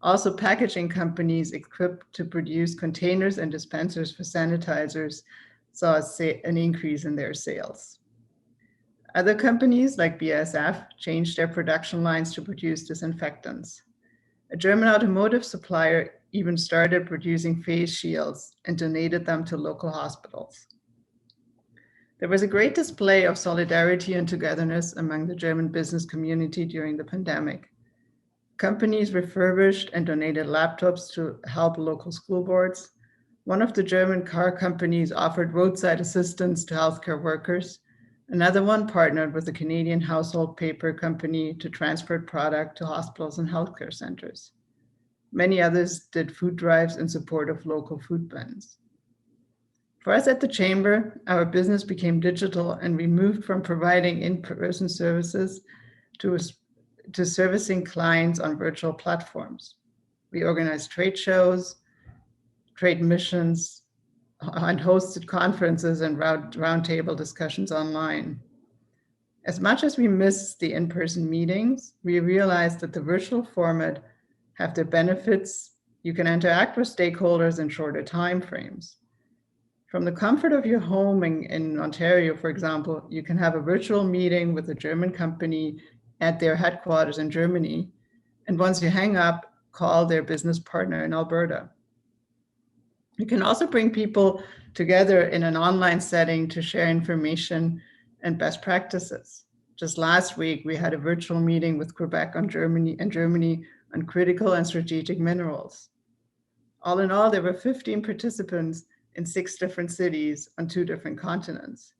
[SPEAKER 7] Also, packaging companies equipped to produce containers and dispensers for sanitizers saw an increase in their sales. Other companies like BASF changed their production lines to produce disinfectants. A German automotive supplier even started producing face shields and donated them to local hospitals. There was a great display of solidarity and togetherness among the German business community during the pandemic. Companies refurbished and donated laptops to help local school boards. One of the German car companies offered roadside assistance to healthcare workers. Another one partnered with a Canadian household paper company to transport product to hospitals and healthcare centers. Many others did food drives in support of local food banks. For us at the Chamber, our business became digital and we moved from providing in-person services to servicing clients on virtual platforms. We organized trade shows, trade missions, and hosted conferences and roundtable discussions online. As much as we miss the in-person meetings, we realized that the virtual format have their benefits. You can interact with stakeholders in shorter time frames. From the comfort of your home in Ontario, for example, you can have a virtual meeting with a German company at their headquarters in Germany, and once you hang up, call their business partner in Alberta. You can also bring people together in an online setting to share information and best practices. Just last week, we had a virtual meeting with Quebec on Germany on critical and strategic minerals. All in all, there were 15 participants in 6 different cities on 2 different continents.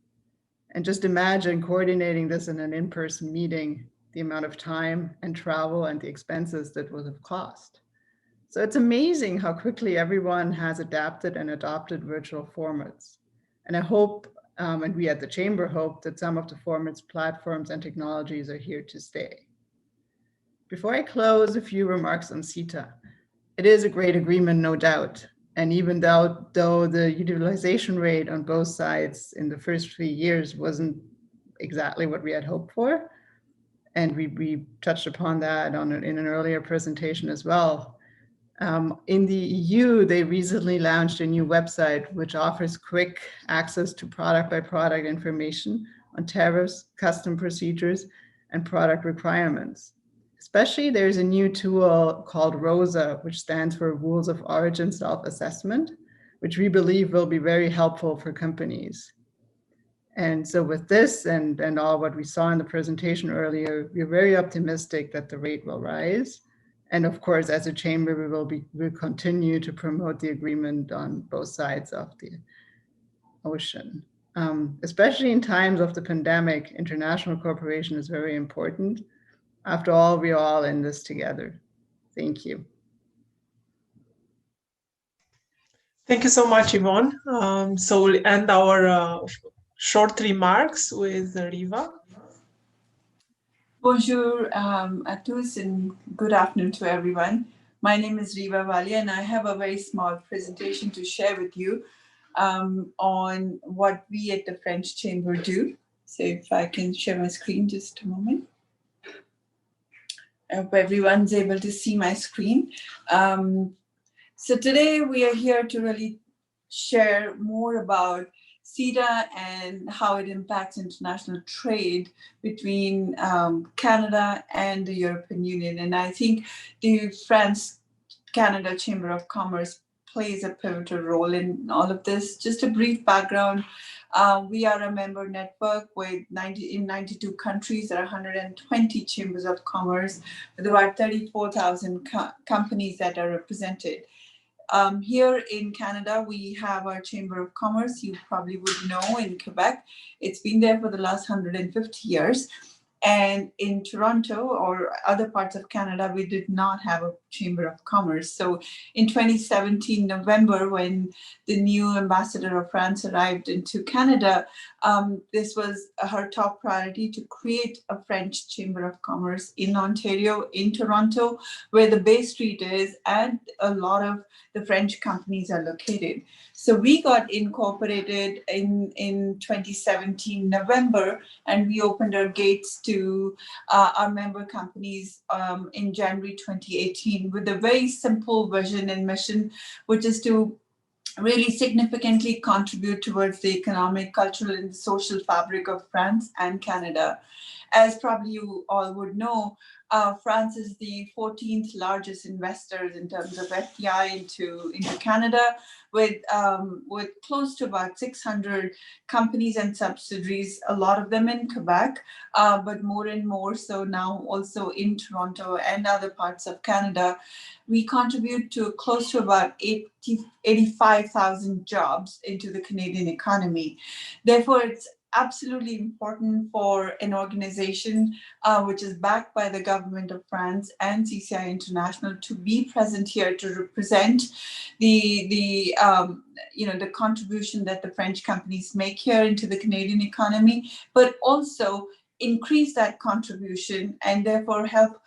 [SPEAKER 7] And just imagine coordinating this in an in-person meeting, the amount of time and travel and the expenses that would have cost. So it's amazing how quickly everyone has adapted and adopted virtual formats. And I hope, and we at the Chamber hope, that some of the formats, platforms, and technologies are here to stay. Before I close, a few remarks on CETA. It is a great agreement, no doubt. And even though the utilization rate on both sides in the first 3 years wasn't exactly what we had hoped for, and we touched upon that in an earlier presentation as well. In the EU, they recently launched a new website which offers quick access to product-by-product information on tariffs, custom procedures, and product requirements. Especially, there's a new tool called ROSA, which stands for Rules of Origin Self-Assessment, which we believe will be very helpful for companies. And so with this and all what we saw in the presentation earlier, we're very optimistic that the rate will rise. And of course, as a chamber, we'll continue to promote the agreement on both sides of the ocean. Especially in times of the pandemic, international cooperation is very important. After all, we're all in this together. Thank you.
[SPEAKER 2] Thank you so much, Yvonne. So we'll end our short remarks with Riva.
[SPEAKER 8] Bonjour à tous and good afternoon to everyone. My name is Riva Valia and I have a very small presentation to share with you on what we at the French Chamber do. So if I can share my screen just a moment. I hope everyone's able to see my screen. So today we are here to really share more about CETA and how it impacts international trade between Canada and the European Union. And I think the France-Canada Chamber of Commerce plays a pivotal role in all of this. Just a brief background. We are a member network with 92 countries. There are 120 chambers of commerce with about 34,000 companies that are represented. Here in Canada, we have our Chamber of Commerce. You probably would know in Quebec. It's been there for the last 150 years. And in Toronto or other parts of Canada, we did not have a Chamber of Commerce. So in 2017, November, when the new ambassador of France arrived into Canada, this was her top priority to create a French Chamber of Commerce in Ontario, in Toronto, where the Bay Street is, and a lot of the French companies are located. So we got incorporated in 2017 November, and we opened our gates to our member companies in January 2018 with a very simple vision and mission, which is to really significantly contribute towards the economic, cultural, and social fabric of France and Canada. As probably you all would know, France is the 14th largest investor in terms of FDI into Canada, with close to about 600 companies and subsidiaries, a lot of them in Quebec, but more and more so now also in Toronto and other parts of Canada. We contribute to close to about 85,000 jobs into the Canadian economy. Therefore, it's absolutely important for an organization which is backed by the government of France and CCI International to be present here to represent the contribution that the French companies make here into the Canadian economy, but also increase that contribution and therefore help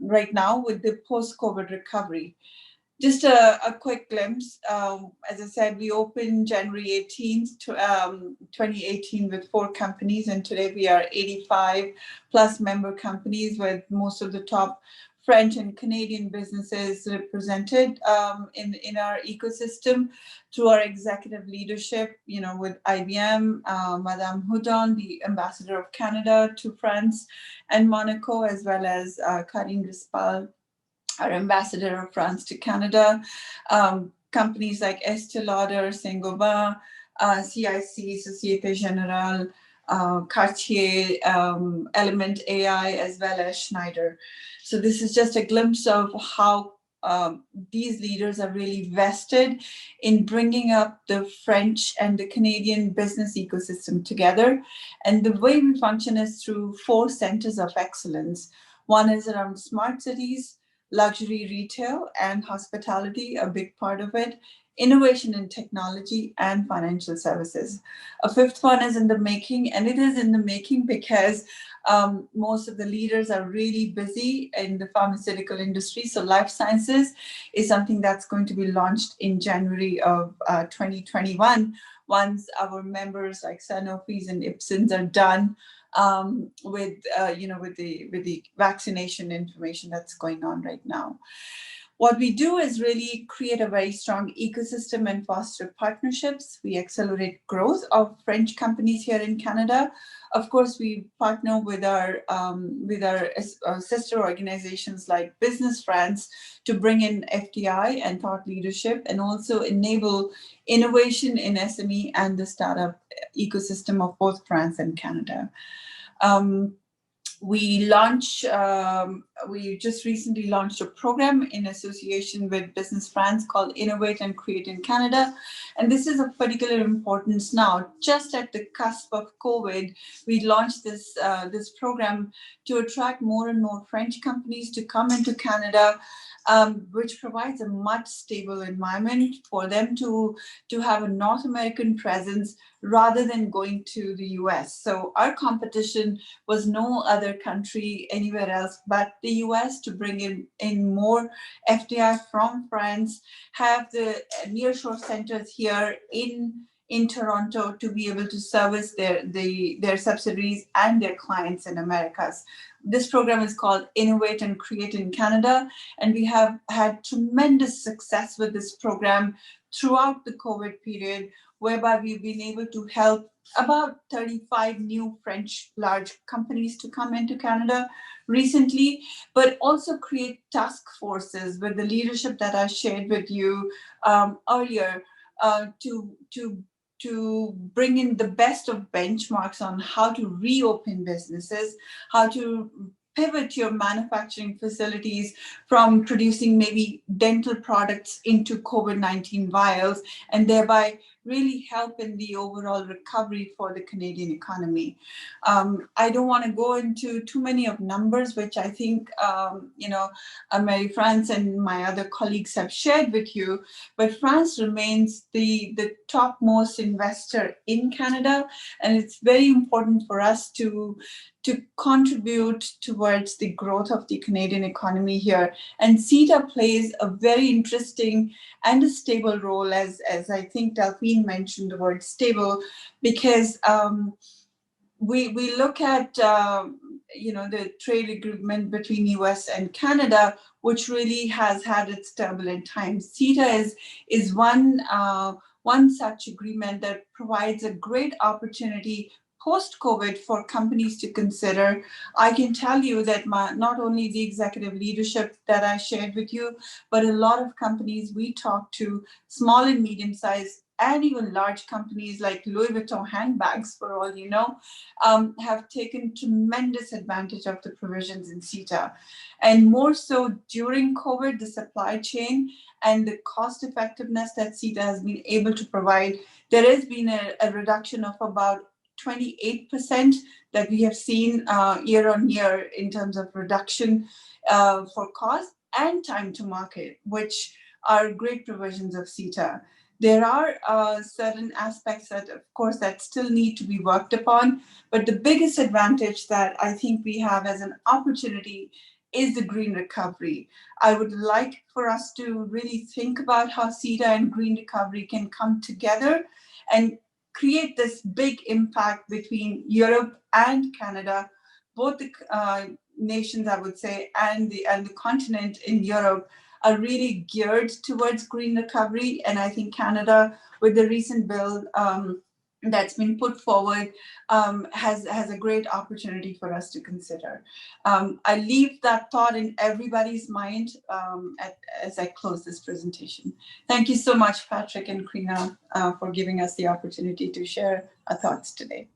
[SPEAKER 8] right now with the post-COVID recovery. Just a quick glimpse. As I said, we opened January 18th, 2018 with 4 companies, and today we are 85 plus member companies with most of the top French and Canadian businesses represented in our ecosystem through our executive leadership, with IBM, Madame Houdon, the ambassador of Canada to France and Monaco, as well as Karine Rispal, our ambassador of France to Canada. companies like Estée Lauder, Saint-Gobain, CIC, Société Générale, Cartier, Element AI, as well as Schneider. So this is just a glimpse of how these leaders are really vested in bringing up the French and the Canadian business ecosystem together. And the way we function is through 4 centers of excellence. One is around smart cities, luxury retail and hospitality, a big part of it, innovation in technology and financial services. A 5th one is in the making, and it is in the making because most of the leaders are really busy in the pharmaceutical industry. So life sciences is something that's going to be launched in January of 2021, once our members like Sanofi's and Ipsen's are done with the vaccination information that's going on right now. What we do is really create a very strong ecosystem and foster partnerships. We accelerate growth of French companies here in Canada. Of course, we partner with our sister organizations like Business France to bring in FDI and thought leadership, and also enable innovation in SME and the startup ecosystem of both France and Canada. We just recently launched a program in association with Business France called Innovate and Create in Canada. And this is of particular importance now. Just at the cusp of COVID, we launched this program to attract more and more French companies to come into Canada, which provides a much stable environment for them to have a North American presence rather than going to the US. So our competition was no other country anywhere else but the US to bring in more FDI from France, have the nearshore centers here in Toronto to be able to service their subsidiaries and their clients in Americas. This program is called Innovate and Create in Canada, and we have had tremendous success with this program throughout the COVID period, whereby we've been able to help about 35 new French large companies to come into Canada recently, but also create task forces with the leadership that I shared with you earlier to bring in the best of benchmarks on how to reopen businesses, how to pivot your manufacturing facilities from producing maybe dental products into COVID-19 vials, and thereby really help in the overall recovery for the Canadian economy. I don't want to go into too many of numbers, which I think, Mary France and my other colleagues have shared with you, but France remains the topmost investor in Canada, and it's very important for us to contribute towards the growth of the Canadian economy here. And CETA plays a very interesting and a stable role, as I think Delphine mentioned the word stable, because we look at the trade agreement between US and Canada, which really has had its turbulent times. CETA is one such agreement that provides a great opportunity post-COVID for companies to consider. I can tell you that not only the executive leadership that I shared with you, but a lot of companies we talk to, small and medium-sized, and even large companies like Louis Vuitton handbags, for all you know, have taken tremendous advantage of the provisions in CETA. And more so during COVID, the supply chain and the cost effectiveness that CETA has been able to provide, there has been a reduction of about 28% that we have seen year on year in terms of reduction for cost and time to market, which are great provisions of CETA. There are certain aspects that, of course, that still need to be worked upon, but the biggest advantage that I think we have as an opportunity is the green recovery. I would like for us to really think about how CETA and green recovery can come together and create this big impact between Europe and Canada, both the nations, I would say, and the continent in Europe are really geared towards green recovery. And I think Canada, with the recent bill that's been put forward has a great opportunity for us to consider. I leave that thought in everybody's mind as I close this presentation. Thank you so much, Patrick and Krina, for giving us the opportunity to share our thoughts today.